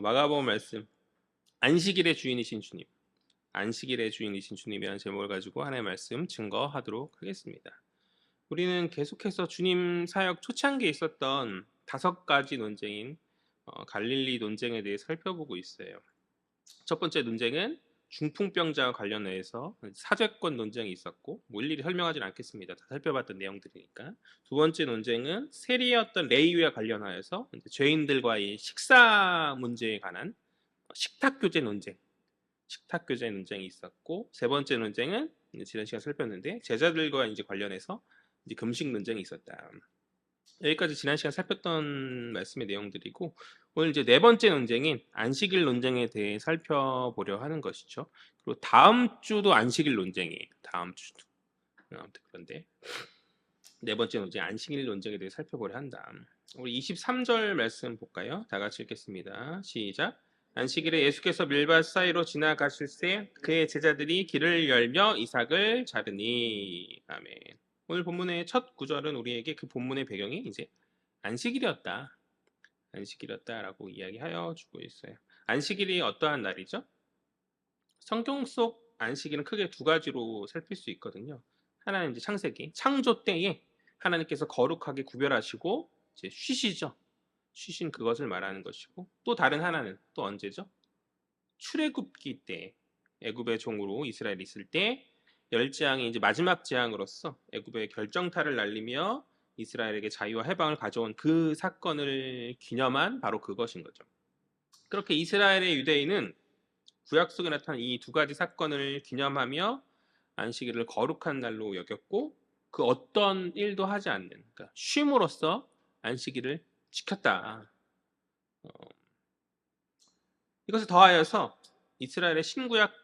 마가복음 말씀 안식일의 주인이신 주님, 안식일의 주인이신 주님이라는 제목을 가지고 하나님의 말씀 증거하도록 하겠습니다. 우리는 계속해서 주님 사역 초창기에 있었던 5가지 논쟁인 갈릴리 논쟁에 대해 살펴보고 있어요. 첫 번째 논쟁은 중풍병자와 관련해서 사죄권 논쟁이 있었고, 일일이 설명하지는 않겠습니다. 다 살펴봤던 내용들이니까. 두 번째 논쟁은 세리였던 레위와 관련하여서 죄인들과의 식사 문제에 관한 식탁교제 논쟁이 있었고, 세 번째 논쟁은 지난 시간 살폈는데 제자들과 관련해서 금식 논쟁이 있었다. 여기까지 지난 시간 살폈던 말씀의 내용들이고, 오늘 네 번째 논쟁인 안식일 논쟁에 대해 살펴보려 하는 것이죠. 그리고 다음 주도 안식일 논쟁이에요. 다음 주도. 아무튼 그런데 네 번째 논쟁 안식일 논쟁에 대해 살펴보려 한다. 우리 23절 말씀 볼까요? 다 같이 읽겠습니다. 시작. 안식일에 예수께서 밀밭 사이로 지나가실 때 그의 제자들이 길을 열며 이삭을 자르니. 아멘. 오늘 본문의 첫 구절은 우리에게 그 본문의 배경이 안식일이었다라고 이야기하여 주고 있어요. 안식일이 어떠한 날이죠? 성경 속 안식일은 크게 두 가지로 살필 수 있거든요. 하나는 창세기, 창조 때에 하나님께서 거룩하게 구별하시고 쉬시죠. 쉬신 그것을 말하는 것이고, 또 다른 하나는 또 언제죠? 출애굽기 때, 애굽의 종으로 이스라엘이 있을 때 열재앙이 마지막 재앙으로서 애굽의 결정타를 날리며 이스라엘에게 자유와 해방을 가져온 그 사건을 기념한 바로 그것인 거죠. 그렇게 이스라엘의 유대인은 구약 속에 나타난 이 두 가지 사건을 기념하며 안식일을 거룩한 날로 여겼고, 그 어떤 일도 하지 않는, 그러니까 쉼으로써 안식일을 지켰다. 이것을 더하여서 이스라엘의 신구약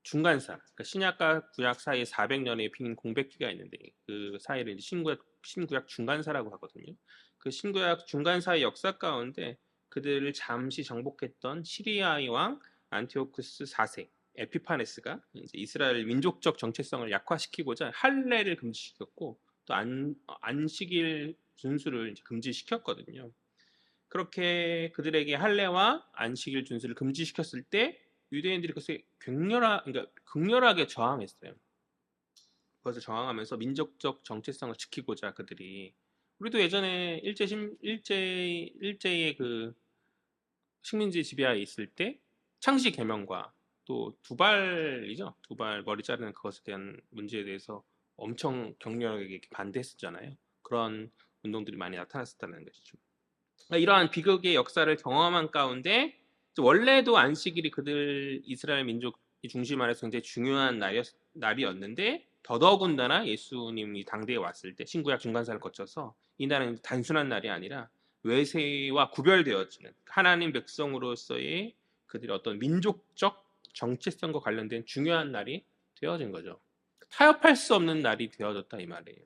중간사, 그러니까 신약과 구약 사이에 400년의 빈 공백기가 있는데, 그 사이를 신구약 중간사라고 하거든요. 그 신구약 중간사의 역사 가운데 그들을 잠시 정복했던 시리아의 왕 안티오쿠스 4세 에피파네스가 이스라엘 민족적 정체성을 약화시키고자 할례를 금지시켰고, 또 안식일 준수를 금지시켰거든요. 그렇게 그들에게 할례와 안식일 준수를 금지시켰을 때 유대인들이 그것에 극렬하게 저항했어요. 그것을 저항하면서 민족적 정체성을 지키고자 그들이, 우리도 예전에 일제의 그 식민지 지배하에 있을 때 창씨 개명과 또 두발 머리 자르는 그것에 대한 문제에 대해서 엄청 격렬하게 반대했었잖아요. 그런 운동들이 많이 나타났었다는 것이죠. 이러한 비극의 역사를 경험한 가운데 원래도 안식일이 그들 이스라엘 민족 중심 안에서 굉장히 중요한 날이었는데, 더더군다나 예수님이 당대에 왔을 때 신구약 중간사를 거쳐서 이 날은 단순한 날이 아니라 외세와 구별되어지는 하나님 백성으로서의 그들의 어떤 민족적 정체성과 관련된 중요한 날이 되어진 거죠. 타협할 수 없는 날이 되어졌다 이 말이에요.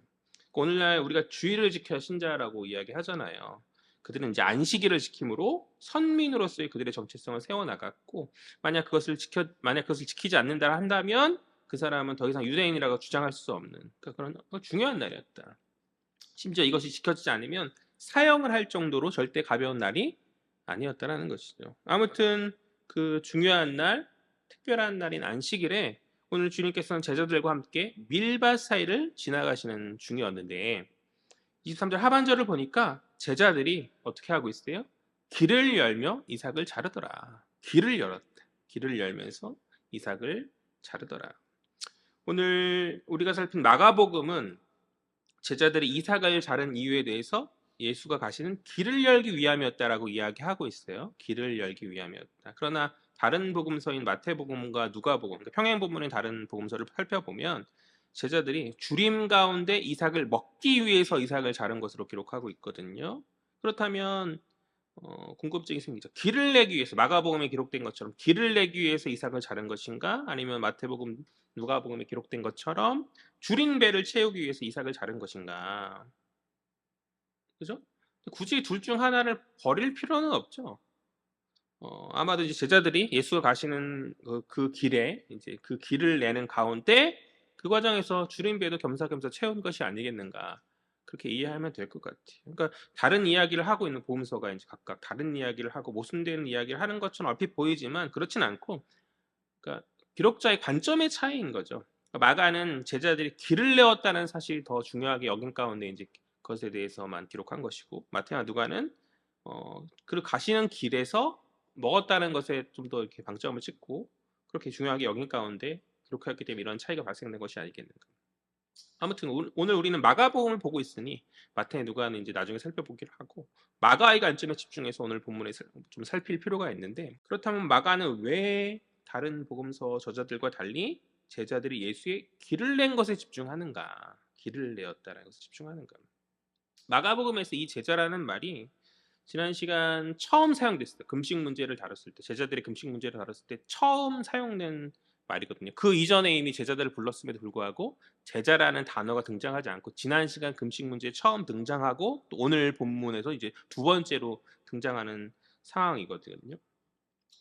오늘날 우리가 주일을 지켜 신자라고 이야기하잖아요. 그들은 안식일을 지킴으로 선민으로서의 그들의 정체성을 세워나갔고, 만약 그것을 지키지 않는다 한다면 그 사람은 더 이상 유대인이라고 주장할 수 없는, 그런 중요한 날이었다. 심지어 이것이 지켜지지 않으면 사형을 할 정도로 절대 가벼운 날이 아니었다라는 것이죠. 아무튼 그 중요한 날, 특별한 날인 안식일에 오늘 주님께서는 제자들과 함께 밀밭 사이를 지나가시는 중이었는데, 23절 하반절을 보니까 제자들이 어떻게 하고 있어요? 길을 열며 이삭을 자르더라. 길을 열었다. 길을 열면서 이삭을 자르더라. 오늘 우리가 살핀 마가복음은 제자들이 이삭을 자른 이유에 대해서 예수가 가시는 길을 열기 위함이었다라고 이야기하고 있어요. 길을 열기 위함이었다. 그러나 다른 복음서인 마태복음과 누가복음, 그러니까 평행본문의 다른 복음서를 살펴보면 제자들이 주림 가운데 이삭을 먹기 위해서 이삭을 자른 것으로 기록하고 있거든요. 그렇다면 궁금증이 생기죠. 길을 내기 위해서, 마가복음에 기록된 것처럼 길을 내기 위해서 이삭을 자른 것인가? 아니면 마태복음, 누가복음에 기록된 것처럼 줄인 배를 채우기 위해서 이삭을 자른 것인가? 그죠? 굳이 둘 중 하나를 버릴 필요는 없죠. 아마도 제자들이 예수가 가시는 그 길에 그 길을 내는 가운데 그 과정에서 줄인 배도 겸사겸사 채운 것이 아니겠는가? 그렇게 이해하면 될 것 같아요. 그러니까 다른 이야기를 하고 있는 복음서가 이제 각각 다른 이야기를 하고 모순되는 이야기를 하는 것처럼 얼핏 보이지만 그렇진 않고, 그러니까 기록자의 관점의 차이인 거죠. 그러니까 마가는 제자들이 길을 내었다는 사실이 더 중요하게 여긴 가운데 이제 그것에 대해서만 기록한 것이고, 마태와 누가는 그 가시는 길에서 먹었다는 것에 좀 더 이렇게 방점을 찍고 그렇게 중요하게 여긴 가운데 기록했기 때문에 이런 차이가 발생된 것이 아니겠는가. 아무튼 오늘 우리는 마가복음을 보고 있으니 마태, 누가는 이제 나중에 살펴보기로 하고, 마가의 관점에 집중해서 오늘 본문에 좀 살필 필요가 있는데, 그렇다면 마가는 왜 다른 복음서 저자들과 달리 제자들이 예수의 길을 낸 것에 집중하는가, 길을 내었다라는 것에 집중하는가. 마가복음에서 이 제자라는 말이 지난 시간 처음 사용됐을 때, 금식 문제를 다뤘을 때, 제자들의 금식 문제를 다뤘을 때 처음 사용된 말이거든요. 그 이전에 이미 제자들을 불렀음에도 불구하고 제자라는 단어가 등장하지 않고 지난 시간 금식 문제에 처음 등장하고 또 오늘 본문에서 이제 두 번째로 등장하는 상황이거든요.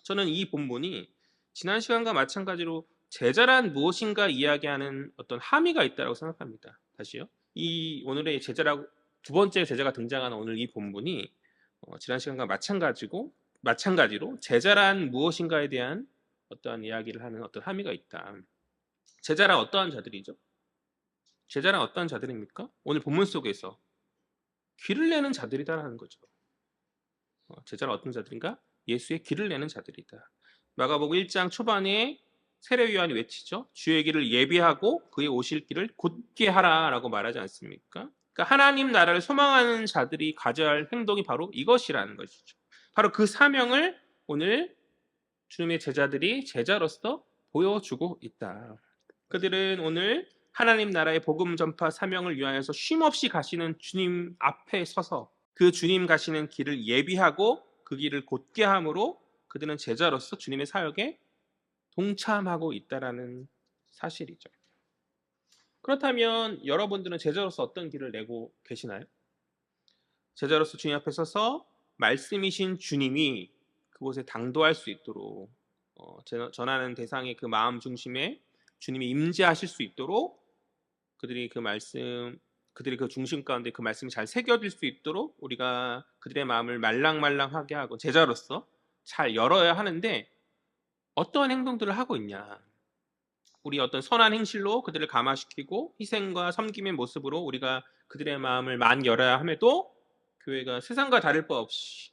저는 이 본문이 지난 시간과 마찬가지로 제자란 무엇인가 이야기하는 어떤 함의가 있다고 생각합니다. 다시요. 이 오늘의 제자라고 두 번째 제자가 등장하는 오늘 이 본문이 지난 시간과 마찬가지로 제자란 무엇인가에 대한 어떠한 이야기를 하는 어떤 함의가 있다. 제자란 어떠한 자들이죠? 제자란 어떠한 자들입니까? 오늘 본문 속에서 길을 내는 자들이다라는 거죠. 제자란 어떤 자들인가? 예수의 길을 내는 자들이다. 마가복음 1장 초반에 세례 요한이 외치죠. 주의 길을 예비하고 그의 오실 길을 곧게 하라라고 말하지 않습니까? 그러니까 하나님 나라를 소망하는 자들이 가져야 할 행동이 바로 이것이라는 것이죠. 바로 그 사명을 오늘 주님의 제자들이 제자로서 보여주고 있다. 그들은 오늘 하나님 나라의 복음 전파 사명을 위하여서 쉼없이 가시는 주님 앞에 서서 그 주님 가시는 길을 예비하고 그 길을 곧게 함으로 그들은 제자로서 주님의 사역에 동참하고 있다라는 사실이죠. 그렇다면 여러분들은 제자로서 어떤 길을 내고 계시나요? 제자로서 주님 앞에 서서 말씀이신 주님이 그곳에 당도할 수 있도록 전하는 대상의 그 마음 중심에 주님이 임재하실 수 있도록 그들이 그 중심 가운데 그 말씀이 잘 새겨질 수 있도록 우리가 그들의 마음을 말랑말랑하게 하고 제자로서 잘 열어야 하는데, 어떠한 행동들을 하고 있냐. 우리 어떤 선한 행실로 그들을 감화시키고 희생과 섬김의 모습으로 우리가 그들의 마음을 많이 열어야 함에도 교회가 세상과 다를 바 없이,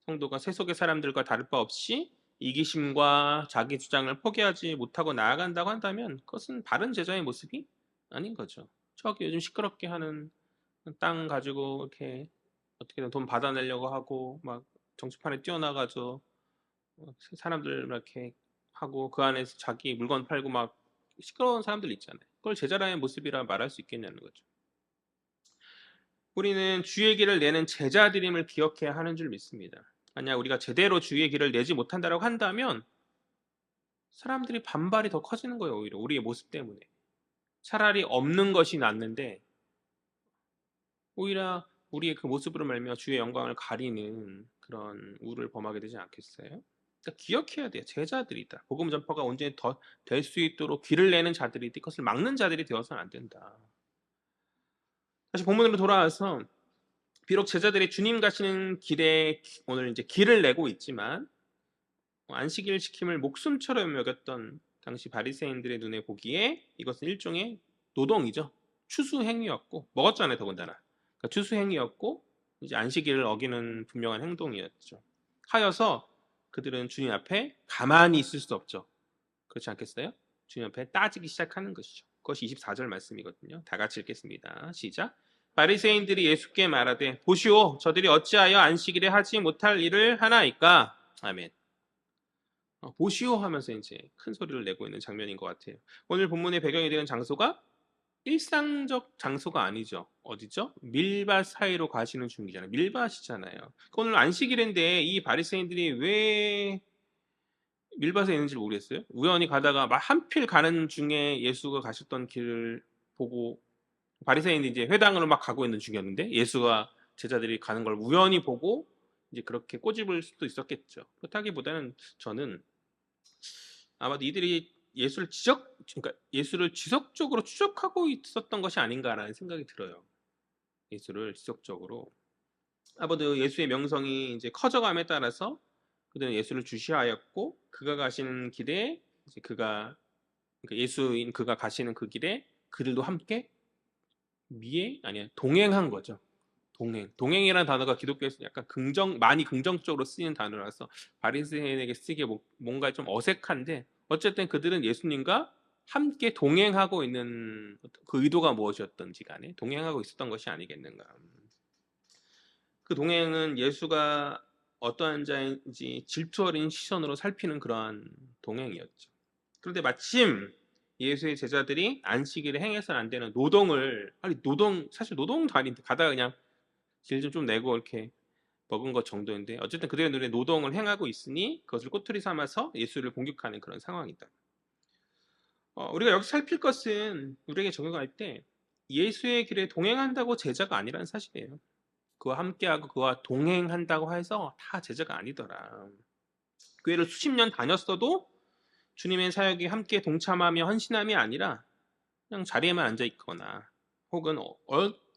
성도가 세속의 사람들과 다를 바 없이 이기심과 자기 주장을 포기하지 못하고 나아간다고 한다면 그것은 바른 제자의 모습이 아닌 거죠. 저기 요즘 시끄럽게 하는, 땅 가지고 이렇게 어떻게든 돈 받아내려고 하고 막 정치판에 뛰어나가서 사람들 이렇게 하고 그 안에서 자기 물건 팔고 막 시끄러운 사람들 있잖아요. 그걸 제자라의 모습이라 말할 수 있겠냐는 거죠. 우리는 주의 길을 내는 제자들임을 기억해야 하는 줄 믿습니다. 만약 우리가 제대로 주의 길을 내지 못한다고 한다면 사람들이 반발이 더 커지는 거예요. 오히려 우리의 모습 때문에. 차라리 없는 것이 낫는데 오히려 우리의 그 모습으로 말미암아 주의 영광을 가리는 그런 우를 범하게 되지 않겠어요? 그러니까 기억해야 돼요. 제자들이다. 복음 전파가 온전히 더 될 수 있도록 길을 내는 자들이지 그것을 막는 자들이 되어서는 안 된다. 다시 본문으로 돌아와서 비록 제자들이 주님 가시는 길에 오늘 이제 길을 내고 있지만 안식일 지킴을 목숨처럼 여겼던 당시 바리새인들의 눈에 보기에 이것은 일종의 노동이죠. 추수 행위였고 먹었잖아요, 더군다나. 그러니까 추수 행위였고 이제 안식일을 어기는 분명한 행동이었죠. 하여서 그들은 주님 앞에 가만히 있을 수 없죠. 그렇지 않겠어요? 주님 앞에 따지기 시작하는 것이죠. 그것이 24절 말씀이거든요. 다 같이 읽겠습니다. 시작. 바리새인들이 예수께 말하되 보시오, 저들이 어찌하여 안식일에 하지 못할 일을 하나이까? 아멘. 보시오 하면서 이제 큰 소리를 내고 있는 장면인 것 같아요. 오늘 본문의 배경이 되는 장소가 일상적 장소가 아니죠. 어디죠? 밀밭 사이로 가시는 중이잖아요. 밀밭이잖아요. 오늘 안식일인데 이 바리새인들이 왜 밀밭에 있는지 모르겠어요. 우연히 가다가 막 한필 가는 중에 예수가 가셨던 길을 보고, 바리새인들이 이제 회당으로 막 가고 있는 중이었는데 예수가 제자들이 가는 걸 우연히 보고 이제 그렇게 꼬집을 수도 있었겠죠. 그렇다기보다는 저는 아마도 이들이 그러니까 예수를 지속적으로 추적하고 있었던 것이 아닌가라는 생각이 들어요. 예수를 지속적으로. 아무래도 예수의 명성이 이제 커져감에 따라서 그들은 예수를 주시하였고 그가 가시는 길에 이제 그러니까 예수인 그가 가시는 그 길에 그들도 함께 동행한 거죠. 동행이라는 단어가 기독교에서 약간 많이 긍정적으로 쓰이는 단어라서 바리새인에게 쓰기에 뭔가 좀 어색한데 어쨌든 그들은 예수님과 함께 동행하고 있는 그 의도가 무엇이었던지 간에 동행하고 있었던 것이 아니겠는가. 그 동행은 예수가 어떠한 자인지 질투 어린 시선으로 살피는 그러한 동행이었죠. 그런데 마침 예수의 제자들이 안식일에 행해서는 안 되는 사실 노동도 아닌데 가다가 그냥 길 좀 내고 이렇게 먹은 것 정도인데 어쨌든 그들의 눈에 노동을 행하고 있으니 그것을 꼬투리 삼아서 예수를 공격하는 그런 상황이다. 우리가 여기 살필 것은 우리에게 적용할 때 예수의 길에 동행한다고 제자가 아니라는 사실이에요. 그와 함께하고 그와 동행한다고 해서 다 제자가 아니더라. 교회를 수십 년 다녔어도 주님의 사역에 함께 동참하며 헌신함이 아니라 그냥 자리에만 앉아 있거나 혹은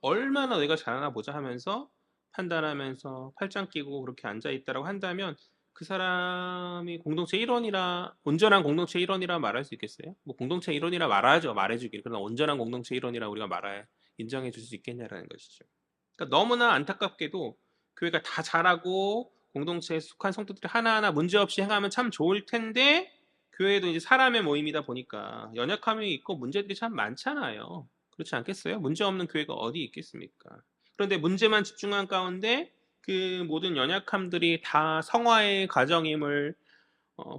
얼마나 내가 잘하나 보자 하면서 판단하면서 팔짱 끼고 그렇게 앉아 있다라고 한다면 그 사람이 공동체 일원이라 온전한 공동체 일원이라 말할 수 있겠어요? 뭐 공동체 일원이라 말하죠. 말해주길. 그러나 온전한 공동체 일원이라 우리가 말해 인정해 줄 수 있겠냐라는 것이죠. 그러니까 너무나 안타깝게도 교회가 다 잘하고 공동체에 속한 성도들이 하나하나 문제없이 행하면 참 좋을 텐데 교회도 이제 사람의 모임이다 보니까 연약함이 있고 문제들이 참 많잖아요. 그렇지 않겠어요? 문제 없는 교회가 어디 있겠습니까? 그런데 문제만 집중한 가운데 그 모든 연약함들이 다 성화의 과정임을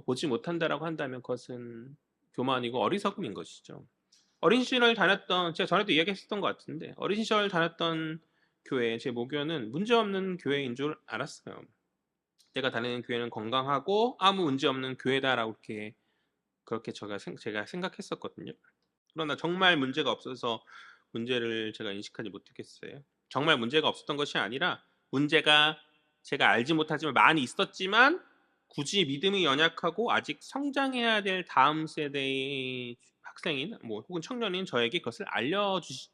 보지 못한다라고 한다면 그것은 교만이고 어리석음인 것이죠. 어린 시절 다녔던 제가 전에도 이야기했었던 것 같은데 어린 시절 다녔던 교회 제 모교는 문제 없는 교회인 줄 알았어요. 내가 다니는 교회는 건강하고 아무 문제 없는 교회다라고 그렇게 제가 생각했었거든요. 그러나 정말 문제가 없어서 문제를 제가 인식하지 못했겠어요. 정말 문제가 없었던 것이 아니라 문제가 제가 알지 못하지만 많이 있었지만 굳이 믿음이 연약하고 아직 성장해야 될 다음 세대의 학생인 뭐 혹은 청년인 저에게 그것을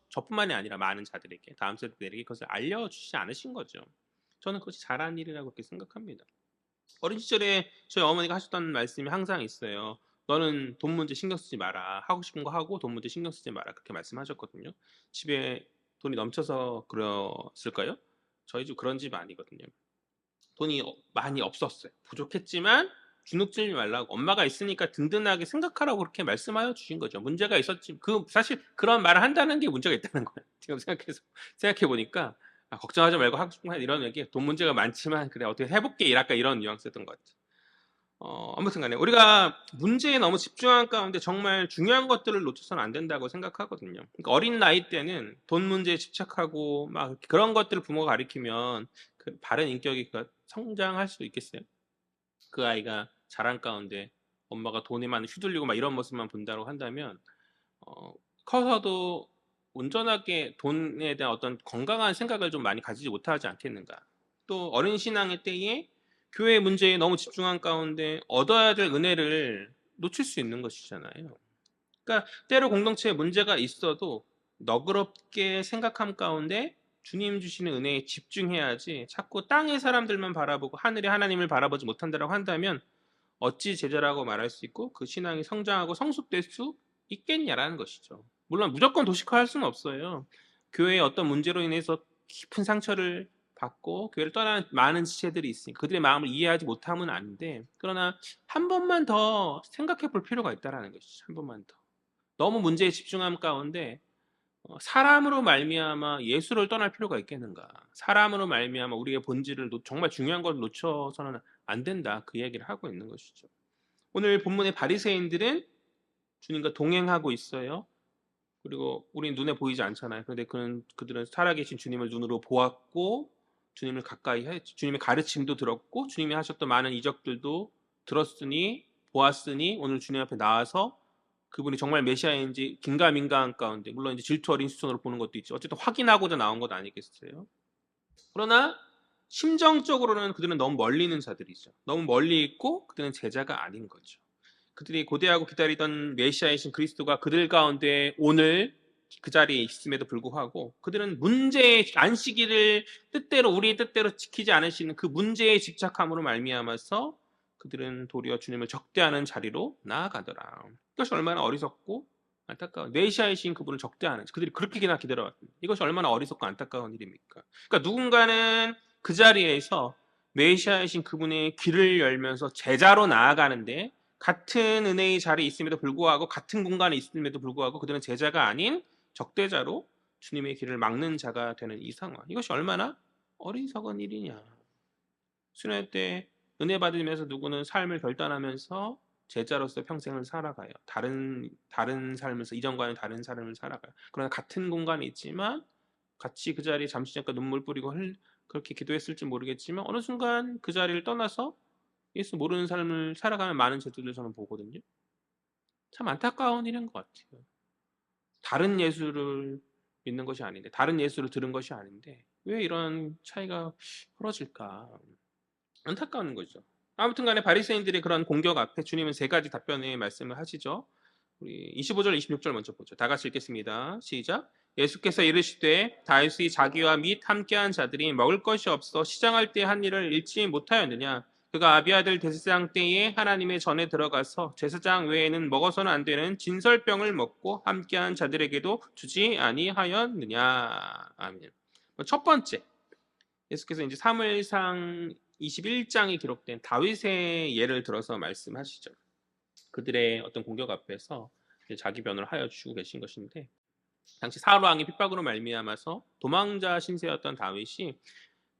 저뿐만이 아니라 많은 자들에게 다음 세대들에게 그것을 알려주시지 않으신 거죠. 저는 그것이 잘한 일이라고 그렇게 생각합니다. 어린 시절에 저희 어머니가 하셨던 말씀이 항상 있어요. 너는 돈 문제 신경 쓰지 마라. 하고 싶은 거 하고 돈 문제 신경 쓰지 마라. 그렇게 말씀하셨거든요. 집에 돈이 넘쳐서 그랬을까요? 저희 집 그런 집 아니거든요. 돈이 많이 없었어요. 부족했지만 주눅 들지 말라고 엄마가 있으니까 든든하게 생각하라고 그렇게 말씀하여 주신 거죠. 문제가 있었지. 사실 그런 말을 한다는 게 문제가 있다는 거예요. 지금 생각해 보니까 걱정하지 말고 하고 싶은 거 이런 얘기. 돈 문제가 많지만 그래 어떻게 해볼게. 약간 이런 뉘앙스였던 것 같아요. 아무튼 간에 우리가 문제에 너무 집중한 가운데 정말 중요한 것들을 놓쳐서는 안 된다고 생각하거든요. 그러니까 어린 나이 때는 돈 문제에 집착하고 막 그런 것들을 부모가 가리키면 그 바른 인격이 성장할 수 있겠어요? 그 아이가 자란 가운데 엄마가 돈에만 휘둘리고 막 이런 모습만 본다고 한다면 커서도 온전하게 돈에 대한 어떤 건강한 생각을 좀 많이 가지지 못하지 않겠는가. 또 어린 신앙의 때에 교회 문제에 너무 집중한 가운데 얻어야 될 은혜를 놓칠 수 있는 것이잖아요. 그러니까 때로 공동체에 문제가 있어도 너그럽게 생각함 가운데 주님 주시는 은혜에 집중해야지 자꾸 땅의 사람들만 바라보고 하늘의 하나님을 바라보지 못한다고 한다면 어찌 제자라고 말할 수 있고 그 신앙이 성장하고 성숙될 수 있겠냐라는 것이죠. 물론 무조건 도식화할 수는 없어요. 교회의 어떤 문제로 인해서 깊은 상처를 받고 교회를 떠나는 많은 지체들이 있으니 그들의 마음을 이해하지 못함은 아닌데 그러나 한 번만 더 생각해 볼 필요가 있다라는 것이죠. 한 번만 더. 너무 문제에 집중함 가운데 사람으로 말미암아 예수를 떠날 필요가 있겠는가? 사람으로 말미암아 우리의 본질을 정말 중요한 걸 놓쳐서는 안 된다. 그 얘기를 하고 있는 것이죠. 오늘 본문의 바리새인들은 주님과 동행하고 있어요. 그리고 우리는 눈에 보이지 않잖아요. 그런데 그들은 살아계신 주님을 눈으로 보았고 주님을 주님의 가르침도 들었고 주님이 하셨던 많은 이적들도 들었으니 보았으니 오늘 주님 앞에 나와서 그분이 정말 메시아인지 긴가민가한 가운데 물론 이제 질투 어린 시선으로 보는 것도 있죠. 어쨌든 확인하고자 나온 것 아니겠어요? 그러나 심정적으로는 그들은 너무 멀리 있는 자들이죠. 너무 멀리 있고 그들은 제자가 아닌 거죠. 그들이 고대하고 기다리던 메시아이신 그리스도가 그들 가운데 오늘 그 자리에 있음에도 불구하고 그들은 문제의 안식일을 뜻대로 우리의 뜻대로 지키지 않으시는 그 문제에 집착함으로 말미암아서 그들은 도리어 주님을 적대하는 자리로 나아가더라. 이것이 얼마나 어리석고 안타까운, 메시아이신 그분을 적대하는지 그들이 그렇게나 기다려왔습니다. 이것이 얼마나 어리석고 안타까운 일입니까? 그러니까 누군가는 그 자리에서 메시아이신 그분의 길을 열면서 제자로 나아가는데, 같은 은혜의 자리에 있음에도 불구하고 같은 공간에 있음에도 불구하고 그들은 제자가 아닌 적대자로 주님의 길을 막는 자가 되는 이 상황, 이것이 얼마나 어리석은 일이냐. 수련회 때 은혜 받으면서 누구는 삶을 결단하면서 제자로서 평생을 살아가요. 다른 삶을, 이전과는 다른 삶을 살아가요. 그러나 같은 공간에 있지만 같이 그 자리에 잠시 잠깐 눈물 뿌리고 그렇게 기도했을지 모르겠지만 어느 순간 그 자리를 떠나서 예수 모르는 삶을 살아가는 많은 제자들을 저는 보거든요. 참 안타까운 일인 것 같아요. 다른 예수를 믿는 것이 아닌데, 다른 예수를 들은 것이 아닌데 왜 이런 차이가 벌어질까? 안타까운 거죠. 아무튼 간에 바리새인들의 그런 공격 앞에 주님은 세 가지 답변의 말씀을 하시죠. 우리 25절, 26절 먼저 보죠. 다 같이 읽겠습니다. 시작. 예수께서 이르시되 다윗이 자기와 및 함께한 자들이 먹을 것이 없어 시장할 때 한 일을 잃지 못하였느냐? 그가 아비아들 대제사장 때에 하나님의 전에 들어가서 제사장 외에는 먹어서는 안 되는 진설병을 먹고 함께한 자들에게도 주지 아니하였느냐? 아멘. 첫 번째, 예수께서 이제 사무엘상 21장에 기록된 다윗의 예를 들어서 말씀하시죠. 그들의 어떤 공격 앞에서 자기 변호를 하여 주시고 계신 것인데, 당시 사울 왕의 핍박으로 말미암아서 도망자 신세였던 다윗이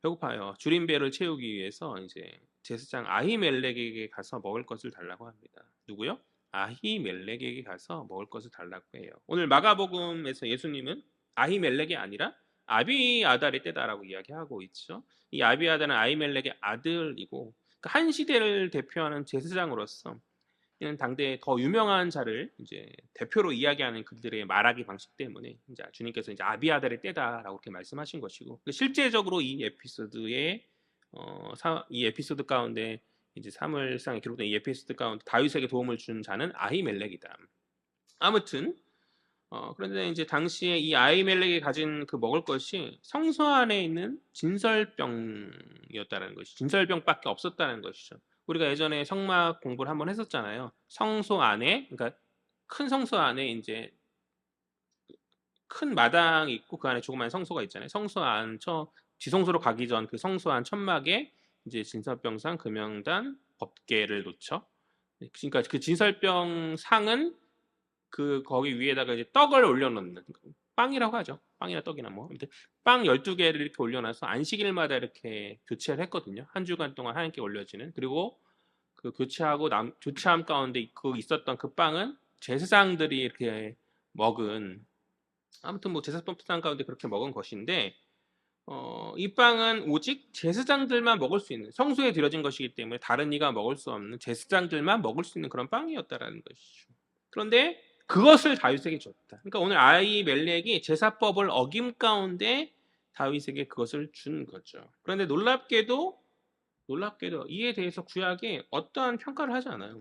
배고파요. 줄인 배를 채우기 위해서 이제 제사장 아히멜렉에게 가서 먹을 것을 달라고 합니다. 누구요? 아히멜렉에게 가서 먹을 것을 달라고 해요. 오늘 마가복음에서 예수님은 아히멜렉이 아니라 아비아달의 때다라고 이야기하고 있죠. 이 아비아달은 아히멜렉의 아들이고 한 시대를 대표하는 제사장으로서 이는 당대에 더 유명한 자를 이제 대표로 이야기하는 그들의 말하기 방식 때문에 이제 주님께서 이제 아비아달의 때다라고 이렇게 말씀하신 것이고, 실제적으로 이 에피소드의 이 에피소드 가운데 이제 사무엘상에 기록된 이 에피소드 가운데 다윗에게 도움을 준 자는 아히멜렉이다. 아무튼 그런데 이제 당시에 이 아히멜렉이 가진 그 먹을 것이 성소 안에 있는 진설병이었다는 것이, 진설병밖에 없었다는 것이죠. 우리가 예전에 성막 공부를 한번 했었잖아요. 성소 안에, 그러니까 큰 성소 안에 이제 큰 마당이 있고 그 안에 조그만 성소가 있잖아요. 성소 안 지성소로 가기 전 그 성소 안 천막에 이제 진설병상, 금영단, 법궤를 놓죠. 그러니까 그 진설병 상은 그 거기 위에다가 이제 떡을 올려놓는, 빵이라고 하죠. 빵이나 떡이나 뭐. 빵 12개를 이렇게 올려놔서 안식일마다 이렇게 교체를 했거든요. 한 주간 동안 하나님께 올려지는. 그리고 그 교체함 가운데 그 있었던 그 빵은 제사장들이 이렇게 먹은, 아무튼 뭐 제사법상 가운데 그렇게 먹은 것인데, 이 빵은 오직 제사장들만 먹을 수 있는, 성소에 드려진 것이기 때문에 다른 이가 먹을 수 없는, 제사장들만 먹을 수 있는 그런 빵이었다라는 것이죠. 그런데 그것을 다윗에게 줬다. 그러니까 오늘 아히멜렉이 제사법을 어김 가운데 다윗에게 그것을 준 거죠. 그런데 놀랍게도 이에 대해서 구약이 어떠한 평가를 하지 않아요.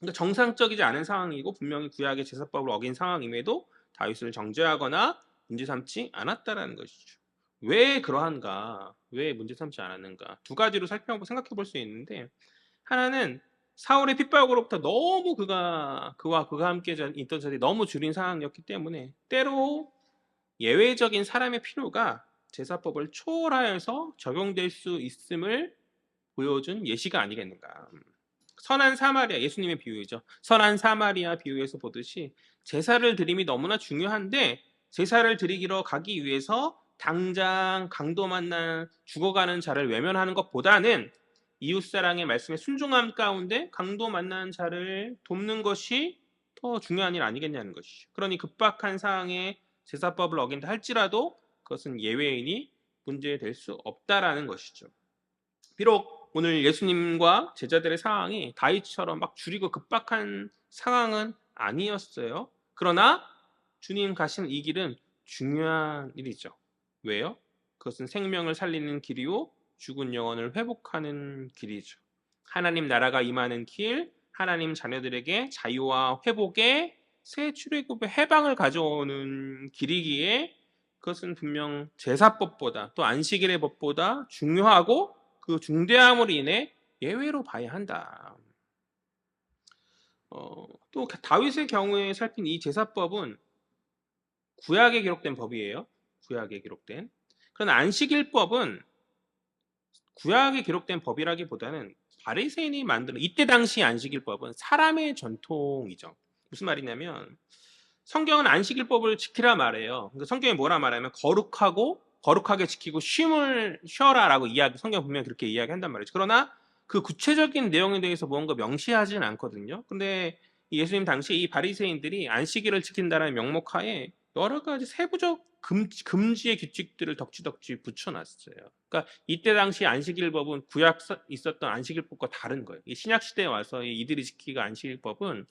그러니까 정상적이지 않은 상황이고 분명히 구약의 제사법을 어긴 상황임에도 다윗을 정죄하거나 문제 삼지 않았다라는 것이죠. 왜 그러한가? 왜 문제 삼지 않았는가? 두 가지로 생각해 볼 수 있는데, 하나는 사울의 핍박으로부터 너무 그와 함께 있던 자들이 너무 줄인 상황이었기 때문에 때로 예외적인 사람의 필요가 제사법을 초월하여서 적용될 수 있음을 보여준 예시가 아니겠는가. 선한 사마리아, 예수님의 비유이죠. 선한 사마리아 비유에서 보듯이 제사를 드림이 너무나 중요한데, 제사를 드리기로 가기 위해서 당장 강도 만나 죽어가는 자를 외면하는 것보다는 이웃사랑의 말씀에 순종함 가운데 강도 만난 자를 돕는 것이 더 중요한 일 아니겠냐는 것이죠. 그러니 급박한 상황에 제사법을 어긴다 할지라도 그것은 예외이니 문제될 수 없다라는 것이죠. 비록 오늘 예수님과 제자들의 상황이 다윗처럼 막 줄이고 급박한 상황은 아니었어요. 그러나 주님 가신 이 길은 중요한 일이죠. 왜요? 그것은 생명을 살리는 길이요, 죽은 영혼을 회복하는 길이죠. 하나님 나라가 임하는 길, 하나님 자녀들에게 자유와 회복의 새 출애굽의 해방을 가져오는 길이기에 그것은 분명 제사법보다 또 안식일의 법보다 중요하고 그 중대함으로 인해 예외로 봐야 한다. 또 다윗의 경우에 살핀 이 제사법은 구약에 기록된 법이에요. 구약에 기록된. 그러나 안식일법은 구약에 기록된 법이라기보다는 바리새인이 만든 이때 당시 안식일법은 사람의 전통이죠. 무슨 말이냐면 성경은 안식일법을 지키라 말해요. 그러니까 성경에 뭐라 말하면 거룩하게 지키고 쉼을 쉬어라라고 성경 분명히 그렇게 이야기한단 말이죠. 그러나 그 구체적인 내용에 대해서 뭔가 명시하지는 않거든요. 근데 예수님 당시 이 바리새인들이 안식일을 지킨다는 명목하에 여러 가지 세부적 금지의 규칙들을 덕지덕지 붙여놨어요. 그러니까 이때 당시 안식일법은 구약 있었던 안식일법과 다른 거예요. 이 신약 시대에 와서 이들이 지키고 안식일법은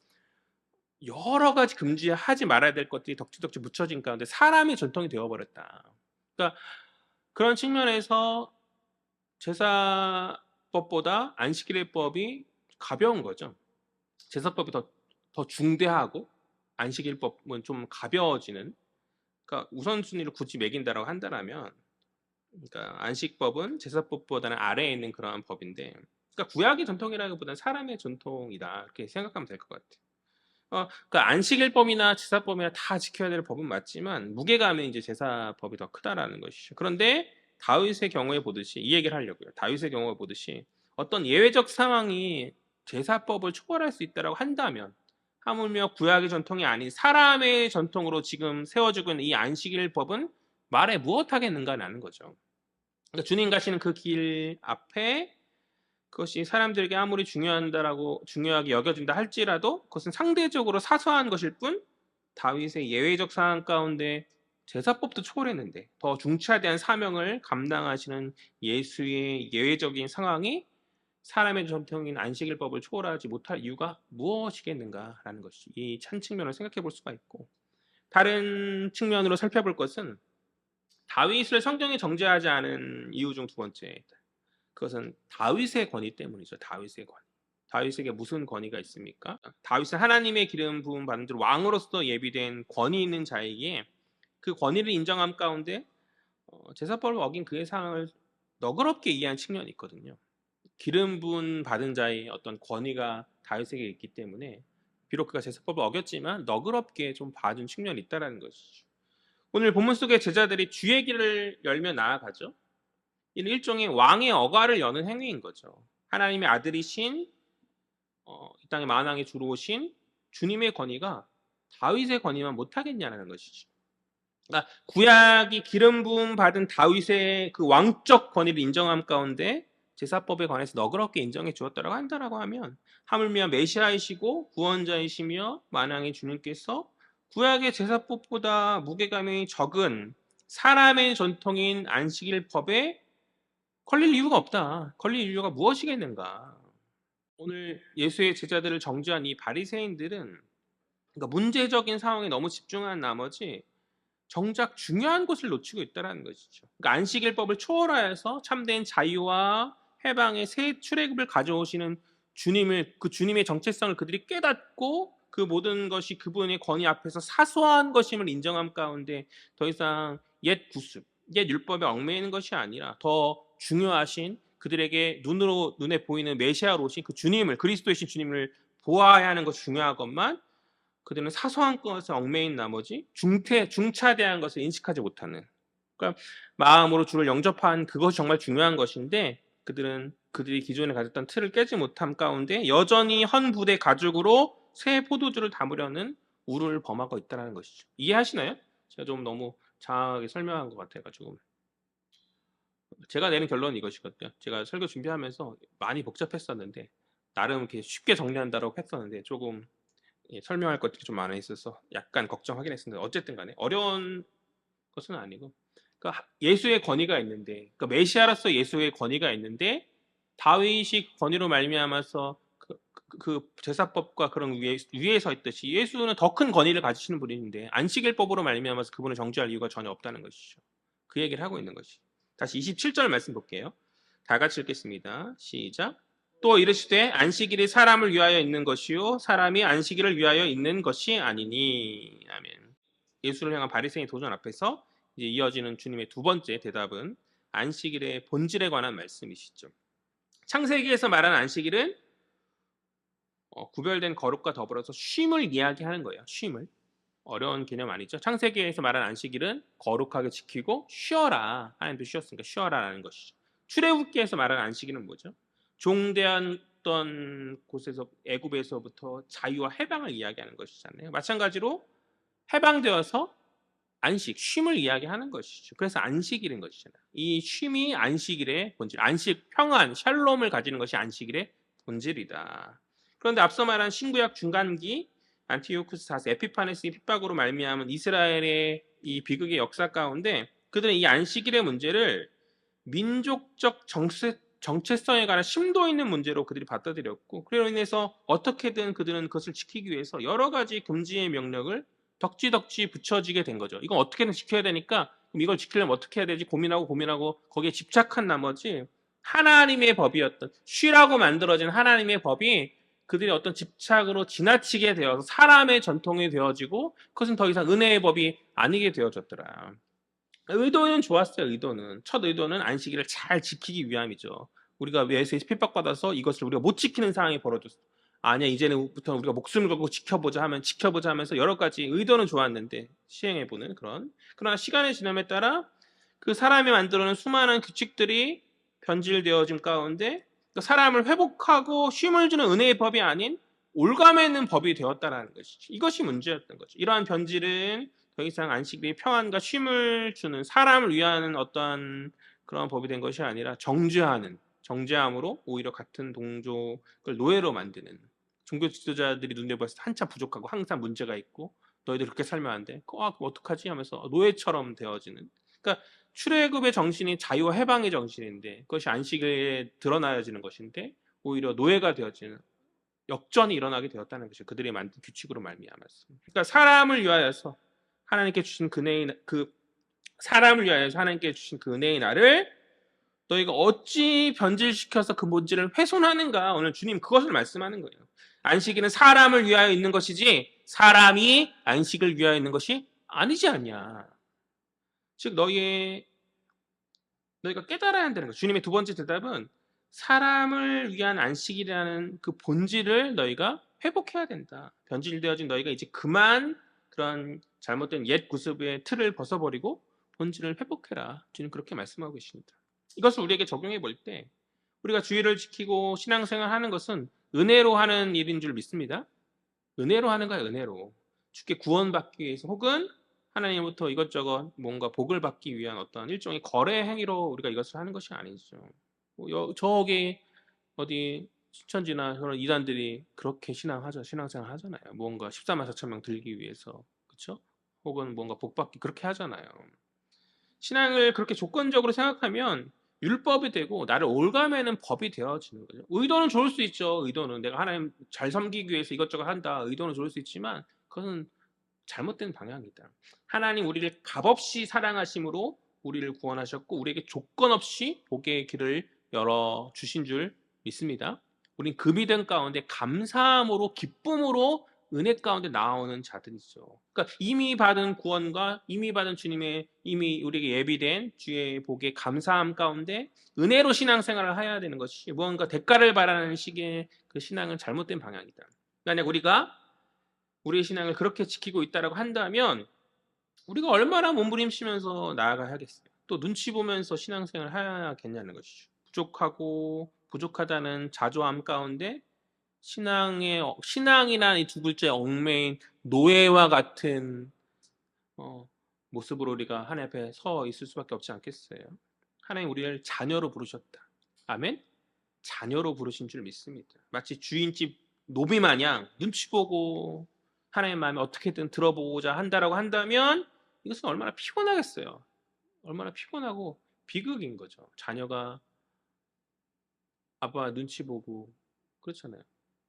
여러 가지 금지하지 말아야 될 것들이 덕지덕지 묻혀진 가운데 사람의 전통이 되어버렸다. 그러니까 그런 측면에서 제사법보다 안식일법이 가벼운 거죠. 제사법이 더 중대하고 안식일법은 좀 가벼워지는. 그러니까 우선순위를 굳이 매긴다라고 한다면, 그러니까 안식법은 제사법보다는 아래에 있는 그러한 법인데, 그러니까 구약의 전통이라기보다는 사람의 전통이다 이렇게 생각하면 될 것 같아요. 그러니까 안식일법이나 제사법이나 다 지켜야 될 법은 맞지만 무게감은 이제 제사법이 더 크다라는 것이죠. 그런데 다윗의 경우에 보듯이 이 얘기를 하려고요. 다윗의 경우에 보듯이 어떤 예외적 상황이 제사법을 초월할 수 있다라고 한다면 하물며 구약의 전통이 아닌 사람의 전통으로 지금 세워지고 있는 이 안식일법은 말해 무엇하겠는가라는 거죠. 그러니까 주님 가시는 그 길 앞에 그것이 사람들에게 아무리 중요하게 여겨진다 할지라도 그것은 상대적으로 사소한 것일 뿐 다윗의 예외적 상황 가운데 제사법도 초월했는데 더 중차대한 사명을 감당하시는 예수의 예외적인 상황이 사람의 전통인 안식일법을 초월하지 못할 이유가 무엇이겠는가라는 것이 이 한 측면을 생각해 볼 수가 있고, 다른 측면으로 살펴볼 것은 다윗을 성경에 정죄하지 않은 이유 중 두 번째, 그것은 다윗의 권위 때문이죠. 다윗의 권위. 다윗에게 무슨 권위가 있습니까? 다윗은 하나님의 기름 부음 받은 줄 왕으로서 예비된 권위 있는 자에게 그 권위를 인정함 가운데 제사법을 어긴 그의 상황을 너그럽게 이해한 측면이 있거든요. 기름 부음 받은 자의 어떤 권위가 다윗에게 있기 때문에 비록 그가 제사법을 어겼지만 너그럽게 좀 봐준 측면이 있다는 것이죠. 오늘 본문 속의 제자들이 주의 길을 열며 나아가죠. 이는 일종의 왕의 어가를 여는 행위인 거죠. 하나님의 아들이신 이 땅의 만왕의 주로 오신 주님의 권위가 다윗의 권위만 못하겠냐는 것이죠. 그러니까 구약이 기름 부음 받은 다윗의 그 왕적 권위를 인정함 가운데 제사법에 관해서 너그럽게 인정해 주었다라고 한다라고 하면 하물며 메시아이시고 구원자이시며 만왕의 주님께서 구약의 제사법보다 무게감이 적은 사람의 전통인 안식일법에 걸릴 이유가 없다. 걸릴 이유가 무엇이겠는가? 오늘 예수의 제자들을 정죄한 이 바리새인들은 그러니까 문제적인 상황에 너무 집중한 나머지 정작 중요한 것을 놓치고 있다는 것이죠. 그러니까 안식일법을 초월하여서 참된 자유와 해방의 새 출애굽을 가져오시는 그 주님의 정체성을 그들이 깨닫고 그 모든 것이 그분의 권위 앞에서 사소한 것임을 인정함 가운데 더 이상 옛 구습, 옛 율법에 얽매이는 것이 아니라 더 중요하신 그들에게 눈에 보이는 메시아로 오신 그 주님을, 그리스도이신 주님을 보아야 하는 것이 중요한 것만 그들은 사소한 것에 얽매인 나머지 중차대한 것을 인식하지 못하는, 그러니까 마음으로 주를 영접한 그것이 정말 중요한 것인데 그들이 기존에 가졌던 틀을 깨지 못함 가운데 여전히 헌부대 가죽으로 새 포도주를 담으려는 우를 범하고 있다는 것이죠. 이해하시나요? 제가 좀 너무 장황하게 설명한 것 같아가지고 제가 내는 결론은 이것이거든요. 제가 설교 준비하면서 많이 복잡했었는데 나름 이렇게 쉽게 정리한다고 했었는데 조금 설명할 것들이 좀 많아 있어서 약간 걱정하긴 했습니다. 어쨌든 간에 어려운 것은 아니고, 그러니까 예수의 권위가 있는데, 그러니까 메시아로서 예수의 권위가 있는데 다윗이 권위로 말미암아서 그 제사법과 그런 위에 서 있듯이 예수는 더 큰 권위를 가지시는 분인데 안식일법으로 말미암아서 그분을 정죄할 이유가 전혀 없다는 것이죠. 그 얘기를 하고 있는 것이. 다시 27절 말씀 볼게요. 다 같이 읽겠습니다. 시작. 또 이르시되 안식일이 사람을 위하여 있는 것이요 사람이 안식일을 위하여 있는 것이 아니니. 아멘. 예수를 향한 바리새인 도전 앞에서 이제 이어지는 주님의 두 번째 대답은 안식일의 본질에 관한 말씀이시죠. 창세기에서 말하는 안식일은 구별된 거룩과 더불어서 쉼을 이야기하는 거예요. 쉼을. 어려운 개념 아니죠. 창세기에서 말하는 안식일은 거룩하게 지키고 쉬어라. 하나님도 쉬었으니까 쉬어라라는 것이죠. 출애굽기에서 말하는 안식일은 뭐죠? 종되었던 곳에서 애굽에서부터 자유와 해방을 이야기하는 것이잖아요. 마찬가지로 해방되어서 안식, 쉼을 이야기하는 것이죠. 그래서 안식일인 것이잖아요. 이 쉼이 안식일의 본질, 안식, 평안, 샬롬을 가지는 것이 안식일의 본질이다. 그런데 앞서 말한 신구약 중간기 안티오쿠스 4세 에피파네스의 핍박으로 말미암은 이스라엘의 이 비극의 역사 가운데 그들은 이 안식일의 문제를 민족적 정체성에 관한 심도 있는 문제로 그들이 받아들였고 그로 인해서 어떻게든 그들은 그것을 지키기 위해서 여러 가지 금지의 명령을 덕지덕지 붙여지게 된 거죠. 이건 어떻게든 지켜야 되니까 그럼 이걸 지키려면 어떻게 해야 되지 고민하고 거기에 집착한 나머지 하나님의 법이었던 쉬라고 만들어진 하나님의 법이 그들의 어떤 집착으로 지나치게 되어서 사람의 전통이 되어지고 그것은 더 이상 은혜의 법이 아니게 되어졌더라. 의도는 좋았어요. 의도는 첫 의도는 안식일을 잘 지키기 위함이죠. 우리가 외세에 핍박받아서 이것을 우리가 못 지키는 상황이 벌어졌어. 아니야 이제는부터 우리가 목숨을 걸고 지켜보자 하면서 여러 가지 의도는 좋았는데 시행해보는 그런. 그러나 시간의 지남에 따라 그 사람이 만들어낸 수많은 규칙들이 변질되어짐 가운데 사람을 회복하고 쉼을 주는 은혜의 법이 아닌 올가매는 법이 되었다라는 것이죠. 이것이 문제였던 거죠. 이러한 변질은 더 이상 안식일이 평안과 쉼을 주는 사람을 위한 어떤 그런 법이 된 것이 아니라 정죄함으로 오히려 같은 동족을 노예로 만드는 종교 지도자들이 눈에 봤을 때 한참 부족하고 항상 문제가 있고 너희들 그렇게 살면 안 돼. 그럼 어떡하지 하면서 노예처럼 되어지는. 그러니까 출애굽의 정신이 자유와 해방의 정신인데 그것이 안식일에 드러나야지는 것인데 오히려 노예가 되어지는 역전이 일어나게 되었다는 것이 그들이 만든 규칙으로 말미암았어. 그러니까 사람을 위하여서 하나님께 주신 사람을 위하여서 하나님께 주신 그 은혜의 날을 너희가 어찌 변질시켜서 그 본질을 훼손하는가. 오늘 주님 그것을 말씀하는 거예요. 안식일은 사람을 위하여 있는 것이지 사람이 안식을 위하여 있는 것이 아니지 않냐. 즉 너희가 깨달아야 한다는 거예요. 주님의 두 번째 대답은 사람을 위한 안식이라는 그 본질을 너희가 회복해야 된다. 변질되어진 너희가 이제 그만 그런 잘못된 옛 구습의 틀을 벗어버리고 본질을 회복해라. 주님 그렇게 말씀하고 계십니다. 이것을 우리에게 적용해 볼 때 우리가 주의를 지키고 신앙생활 하는 것은 은혜로 하는 일인 줄 믿습니다. 은혜로 하는 거야, 은혜로. 주께 구원받기 위해서 혹은 하나님부터 이것저것 뭔가 복을 받기 위한 어떤 일종의 거래 행위로 우리가 이것을 하는 것이 아니죠. 저기 어디 신천지나 그런 이단들이 그렇게 신앙생활 하잖아요. 뭔가 14만 4천 명 들기 위해서. 그렇죠? 혹은 뭔가 복 받기 그렇게 하잖아요. 신앙을 그렇게 조건적으로 생각하면 율법이 되고 나를 올가매는 법이 되어지는 거죠. 의도는 좋을 수 있죠. 의도는 내가 하나님 잘 섬기기 위해서 이것저것 한다. 의도는 좋을 수 있지만 그것은 잘못된 방향이다. 하나님 우리를 값없이 사랑하심으로 우리를 구원하셨고 우리에게 조건 없이 복의 길을 열어 주신 줄 믿습니다. 우린 그 믿음 가운데 감사함으로 기쁨으로 은혜 가운데 나오는 자들이죠. 그러니까 이미 받은 구원과 이미 받은 주님의 이미 우리에게 예비된 주의 복의 감사함 가운데 은혜로 신앙생활을 해야 되는 것이 무언가 대가를 바라는 식의 그 신앙은 잘못된 방향이다. 만약 우리가 우리의 신앙을 그렇게 지키고 있다라고 한다면 우리가 얼마나 몸부림치면서 나아가야겠어요. 또 눈치 보면서 신앙생활을 해야겠냐는 것이죠. 부족하다는 자조함 가운데 신앙이나 이 두 글자에 얽매인 노예와 같은 모습으로 우리가 하나님 앞에 서 있을 수밖에 없지 않겠어요. 하나님 우리를 자녀로 부르셨다. 아멘? 자녀로 부르신 줄 믿습니다. 마치 주인집 노비 마냥 눈치 보고 하나님의 마음에 어떻게든 들어보고자 한다라고 한다면 이것은 얼마나 피곤하겠어요. 얼마나 피곤하고 비극인 거죠. 자녀가 아빠 눈치 보고 그렇잖아요.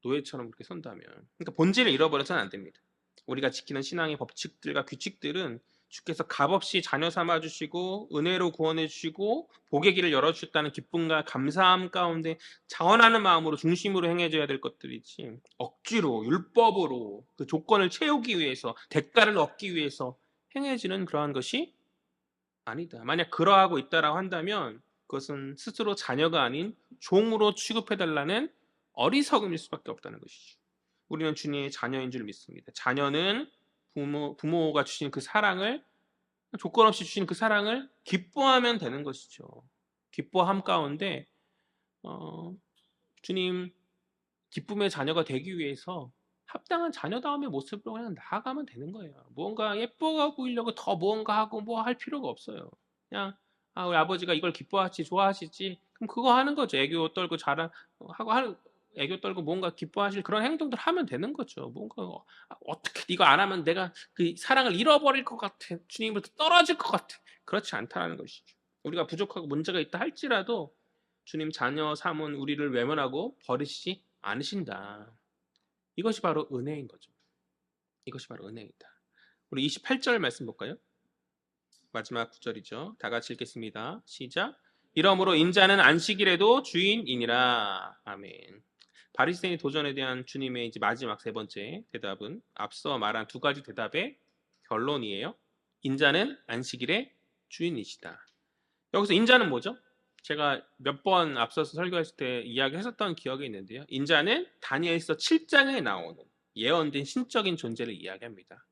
노예처럼 그렇게 선다면. 그러니까 본질을 잃어버려서는 안 됩니다. 우리가 지키는 신앙의 법칙들과 규칙들은 주께서 값없이 자녀 삼아 주시고 은혜로 구원해 주시고 복의 길을 열어 주셨다는 기쁨과 감사함 가운데 자원하는 마음으로 중심으로 행해져야 될 것들이지, 억지로 율법으로 그 조건을 채우기 위해서 대가를 얻기 위해서 행해지는 그러한 것이 아니다. 만약 그러하고 있다라고 한다면 그것은 스스로 자녀가 아닌 종으로 취급해달라는 어리석음일 수밖에 없다는 것이죠. 우리는 주님의 자녀인 줄 믿습니다. 자녀는 부모가 주신 그 사랑을, 조건 없이 주신 그 사랑을 기뻐하면 되는 것이죠. 기뻐함 가운데 주님 기쁨의 자녀가 되기 위해서 합당한 자녀다움의 모습으로 그냥 나아가면 되는 거예요. 무언가 예뻐가 보이려고 더 무언가 하고 뭐 할 필요가 없어요. 그냥 우리 아버지가 이걸 기뻐하시 좋아하시지, 그럼 그거 하는 거죠. 애교 떨고 자랑 하고 하는, 애교 떨고 뭔가 기뻐하실 그런 행동들 하면 되는 거죠. 뭔가 어떻게 이거 안 하면 내가 그 사랑을 잃어버릴 것 같아, 주님으로부터 떨어질 것 같아, 그렇지 않다는 것이죠. 우리가 부족하고 문제가 있다 할지라도 주님 자녀 삼은 우리를 외면하고 버리시지 않으신다. 이것이 바로 은혜인 거죠. 이것이 바로 은혜이다. 우리 28절 말씀 볼까요? 마지막 구절이죠. 다 같이 읽겠습니다. 시작. 이러므로 인자는 안식일에도 주인이니라. 아멘. 바리새인 도전에 대한 주님의 이제 마지막 세 번째 대답은 앞서 말한 두 가지 대답의 결론이에요. 인자는 안식일의 주인이시다. 여기서 인자는 뭐죠? 제가 몇 번 앞서서 설교했을 때 이야기했었던 기억이 있는데요. 인자는 다니엘서 7장에 나오는 예언된 신적인 존재를 이야기합니다.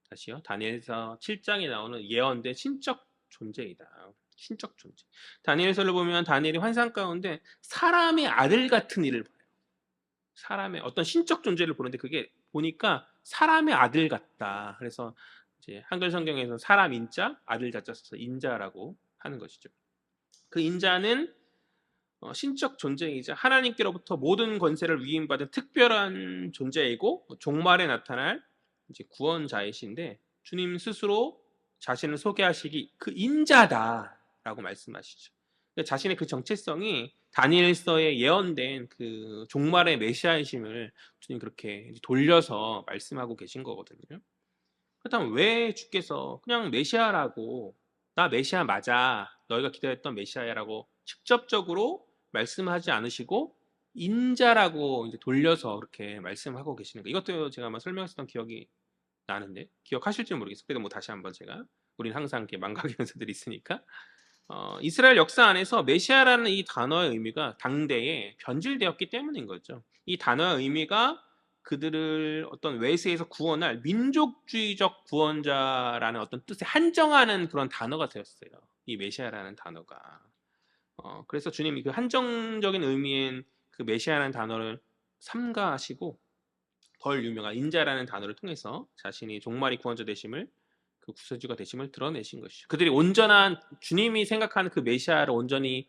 다시요. 다니엘서 7장에 나오는 예언된 신적 존재이다. 신적 존재. 다니엘서를 보면 다니엘이 환상 가운데 사람의 아들 같은 일을 봐요. 사람의 어떤 신적 존재를 보는데 그게 보니까 사람의 아들 같다. 그래서 이제 한글 성경에서 사람 인자, 아들 자자 써서 인자라고 하는 것이죠. 그 인자는 신적 존재이자 하나님께로부터 모든 권세를 위임받은 특별한 존재이고 종말에 나타날 이제 구원자이신데, 주님 스스로 자신을 소개하시기 그 인자다라고 말씀하시죠. 자신의 그 정체성이 다니엘서에 예언된 그 종말의 메시아이심을 주님 그렇게 돌려서 말씀하고 계신 거거든요. 그렇다면 왜 주께서 그냥 메시아라고, 나 메시아 맞아, 너희가 기다렸던 메시아야라고 직접적으로 말씀하지 않으시고 인자라고 이제 돌려서 그렇게 말씀하고 계시는 거, 이것도 제가 아마 설명했었던 기억이 나는데 기억하실지 모르겠어요. 그래도 뭐 다시 한번 제가, 우린 항상 이렇게 망각의 연세들이 있으니까, 이스라엘 역사 안에서 메시아라는 이 단어의 의미가 당대에 변질되었기 때문인 거죠. 이 단어의 의미가 그들을 어떤 외세에서 구원할 민족주의적 구원자라는 어떤 뜻에 한정하는 그런 단어가 되었어요. 이 메시아라는 단어가. 그래서 주님이 그 한정적인 의미인 그 메시아라는 단어를 삼가하시고 덜 유명한 인자라는 단어를 통해서 자신이 종말이 구원자 되심을, 그 구세주가 되심을 드러내신 것이죠. 그들이 온전한 주님이 생각하는 그 메시아를 온전히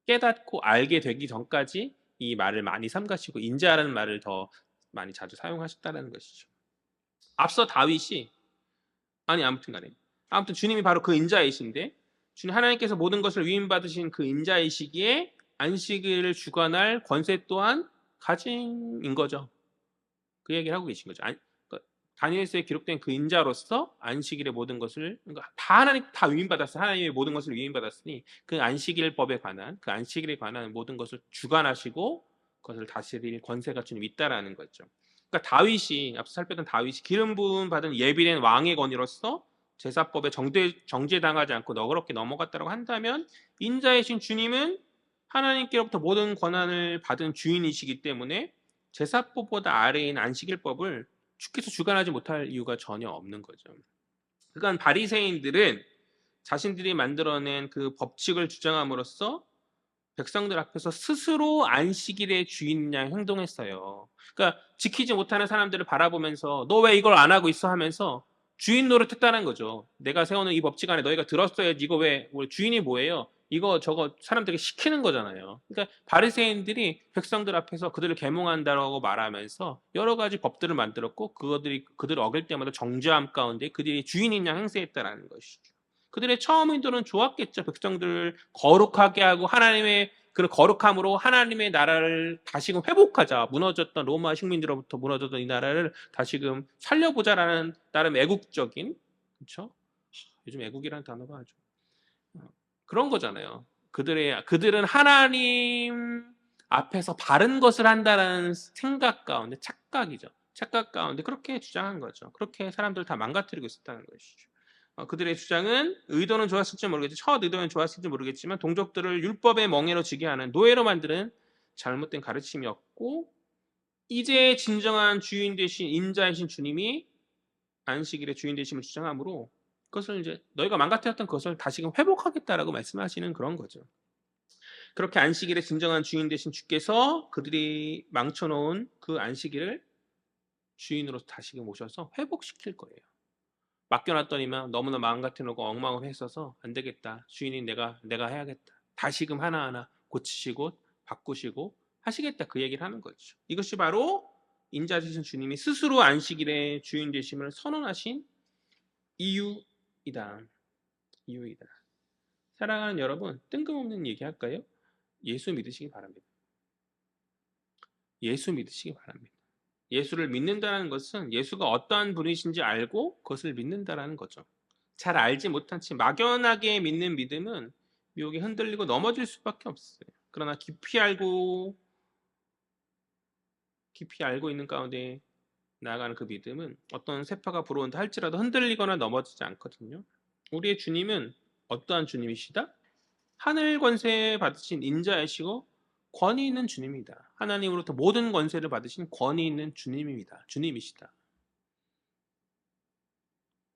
깨닫고 알게 되기 전까지 이 말을 많이 삼가시고 인자라는 말을 더 많이 자주 사용하셨다는 것이죠. 앞서 다윗이, 아무튼 주님이 바로 그 인자이신데, 주님 하나님께서 모든 것을 위임받으신 그 인자이시기에 안식일을 주관할 권세 또한 가진인 거죠. 그 얘기를 하고 계신 거죠. 다니엘서에 기록된 그 인자로서 안식일의 모든 것을, 그러니까 다 하나님 다 위임받았어. 하나님의 모든 것을 위임받았으니 그 안식일법에 관한, 그 안식일에 관한 모든 것을 주관하시고 그것을 다스릴 권세가 주님 있다라는 거죠. 그러니까 다윗이, 앞서 살펴본 다윗이 기름 부음 받은 예비된 왕의 권위로서 제사법에 정죄당하지 않고 너그럽게 넘어갔다고 한다면, 인자이신 주님은 하나님께로부터 모든 권한을 받은 주인이시기 때문에 제사법보다 아래인 안식일법을 주께서 주관하지 못할 이유가 전혀 없는 거죠. 그러니까 바리새인들은 자신들이 만들어낸 그 법칙을 주장함으로써 백성들 앞에서 스스로 안식일의 주인이냐 행동했어요. 그러니까 지키지 못하는 사람들을 바라보면서 너 왜 이걸 안 하고 있어 하면서 주인 노릇했다는 거죠. 내가 세우는 이 법칙 안에 너희가 들었어야지, 이거 왜 주인이 뭐예요? 이거 저거 사람들에게 시키는 거잖아요. 그러니까 바리새인들이 백성들 앞에서 그들을 계몽한다라고 말하면서 여러 가지 법들을 만들었고 그들을 어길 때마다 정죄함 가운데 그들이 주인인 양 행세했다라는 것이죠. 그들의 처음 인도는 좋았겠죠. 백성들을 거룩하게 하고 하나님의 그 거룩함으로 하나님의 나라를 다시금 회복하자. 무너졌던 로마 식민지로부터 무너졌던 이 나라를 다시금 살려보자라는 나름 애국적인, 그렇죠? 요즘 애국이라는 단어가 아주 그런 거잖아요. 그들은 하나님 앞에서 바른 것을 한다는 생각 가운데 착각이죠. 착각 가운데 그렇게 주장한 거죠. 그렇게 사람들 다 망가뜨리고 있었다는 것이죠. 그들의 주장은 의도는 좋았을지 모르겠지, 첫 의도는 좋았을지 모르겠지만 동족들을 율법의 멍에로 지게 하는 노예로 만드는 잘못된 가르침이었고, 이제 진정한 주인 되신 인자이신 주님이 안식일의 주인 되심을 주장하므로 그것을 이제 너희가 망가뜨렸던 것을 다시금 회복하겠다라고 말씀하시는 그런 거죠. 그렇게 안식일의 진정한 주인 되신 주께서 그들이 망쳐놓은 그 안식일을 주인으로 다시금 모셔서 회복시킬 거예요. 맡겨놨더니만 너무나 마음 같아놓고 엉망을 했어서 안 되겠다. 주인이 내가 해야겠다. 다시금 하나하나 고치시고 바꾸시고 하시겠다. 그 얘기를 하는 거죠. 이것이 바로 인자 되신 주님이 스스로 안식일의 주인 되심을 선언하신 이유이다. 이유이다. 사랑하는 여러분, 뜬금없는 얘기 할까요? 예수 믿으시기 바랍니다. 예수 믿으시기 바랍니다. 예수를 믿는다는 것은 예수가 어떠한 분이신지 알고 그것을 믿는다는 거죠. 잘 알지 못한 채 막연하게 믿는 믿음은 미혹에 흔들리고 넘어질 수밖에 없어요. 그러나 깊이 알고 있는 가운데 나아가는 그 믿음은 어떤 세파가 불어온다 할지라도 흔들리거나 넘어지지 않거든요. 우리의 주님은 어떠한 주님이시다? 하늘 권세 받으신 인자이시고 권위 있는 주님이다. 하나님으로부터 모든 권세를 받으신 권위 있는 주님입니다. 주님이시다.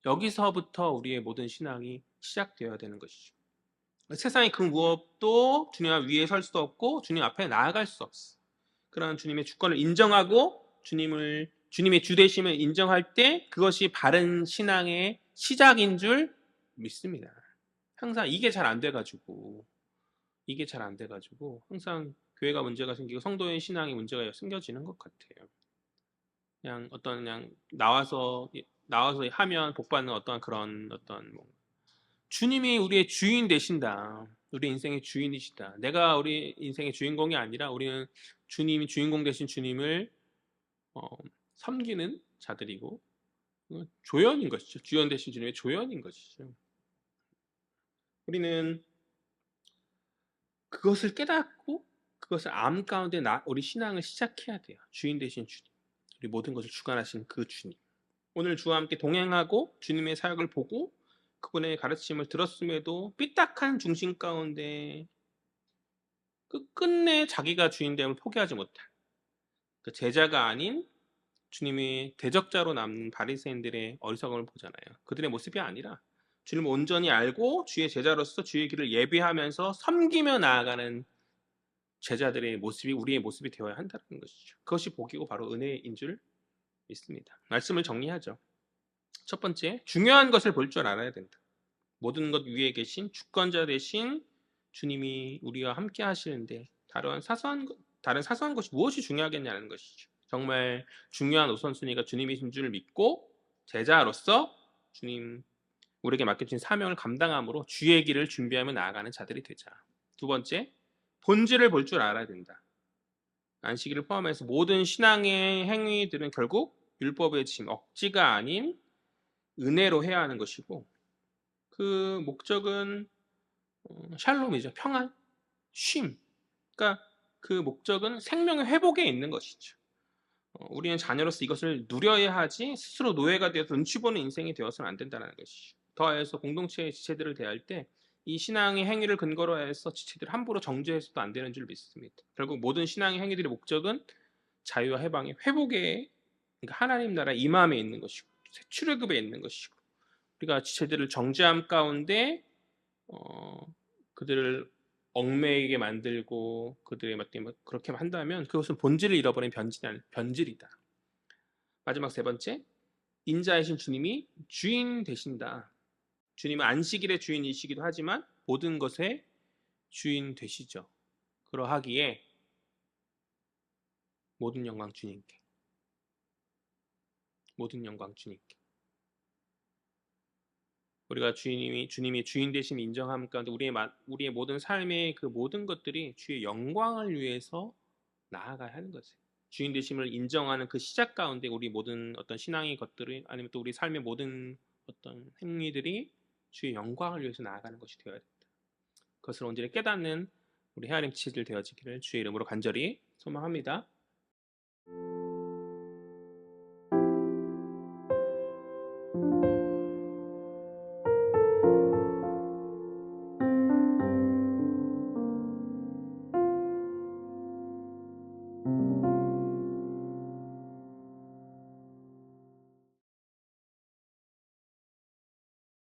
여기서부터 우리의 모든 신앙이 시작되어야 되는 것이죠. 세상의 그 무엇도 주님 위에 설 수도 없고 주님 앞에 나아갈 수 없어. 그런 주님의 주권을 인정하고 주님의 주되심을 인정할 때 그것이 바른 신앙의 시작인 줄 믿습니다. 항상 이게 잘 안 돼가지고 항상 교회가 문제가 생기고 성도의 신앙이 문제가 생겨지는 것 같아요. 그냥 나와서 하면 복받는 어떤 그런 주님이 우리의 주인 되신다. 우리 인생의 주인이시다. 내가 우리 인생의 주인공이 아니라 우리는 주님이 주인공 되신 주님을 섬기는 자들이고 조연인 것이죠. 주연 되신 주님의 조연인 것이죠. 우리는 그것을 깨닫고 그것을 암 가운데 우리 신앙을 시작해야 돼요. 주인 되신 주님, 우리 모든 것을 주관하신 그 주님. 오늘 주와 함께 동행하고 주님의 사역을 보고 그분의 가르침을 들었음에도 삐딱한 중심 가운데 끝끝내 자기가 주인됨을 포기하지 못한 그 제자가 아닌 주님의 대적자로 남는 바리새인들의 어리석음을 보잖아요. 그들의 모습이 아니라 주님을 온전히 알고 주의 제자로서 주의 길을 예비하면서 섬기며 나아가는 제자들의 모습이 우리의 모습이 되어야 한다는 것이죠. 그것이 복이고 바로 은혜인 줄 믿습니다. 말씀을 정리하죠. 첫 번째, 중요한 것을 볼 줄 알아야 된다. 모든 것 위에 계신 주권자 되신 주님이 우리와 함께 하시는데 다른 사소한 것이 무엇이 중요하겠냐는 것이죠. 정말 중요한 우선순위가 주님이신 줄 믿고 제자로서 주님 우리에게 맡겨진 사명을 감당함으로 주의 길을 준비하며 나아가는 자들이 되자. 두 번째, 본질을 볼 줄 알아야 된다. 안식일을 포함해서 모든 신앙의 행위들은 결국 율법의 짐, 억지가 아닌 은혜로 해야 하는 것이고 그 목적은 샬롬이죠. 평안, 쉼. 그러니까 그 목적은 생명의 회복에 있는 것이죠. 우리는 자녀로서 이것을 누려야 하지 스스로 노예가 되어서 눈치 보는 인생이 되어서는 안 된다는 것이죠. 더해서 공동체의 지체들을 대할 때 이 신앙의 행위를 근거로 해서 지체들을 함부로 정죄해서도 안 되는 줄 믿습니다. 결국 모든 신앙의 행위들의 목적은 자유와 해방의 회복에, 그러니까 하나님 나라 임함에 있는 것이고 출애굽에 있는 것이고 우리가 지체들을 정죄함 가운데 그들을 얽매이게 만들고 그들의 그렇게 한다면 그것은 본질을 잃어버린 변질이다. 마지막 세 번째, 인자이신 주님이 주인 되신다. 주님은 안식일의 주인이시기도 하지만 모든 것의 주인 되시죠. 그러하기에 모든 영광 주님께, 모든 영광 주님께. 우리가 주님이 주인 되심 인정함 가운데 우리의 모든 삶의 그 모든 것들이 주의 영광을 위해서 나아가야 하는 거지. 주인 되심을 인정하는 그 시작 가운데 우리 모든 어떤 신앙의 것들이 아니면 또 우리 삶의 모든 어떤 행위들이 주의 영광을 위해서 나아가는 것이 되어야 됩니다. 그것을 온전히 깨닫는 우리 헤아림 치들 되어지기를 주의 이름으로 간절히 소망합니다.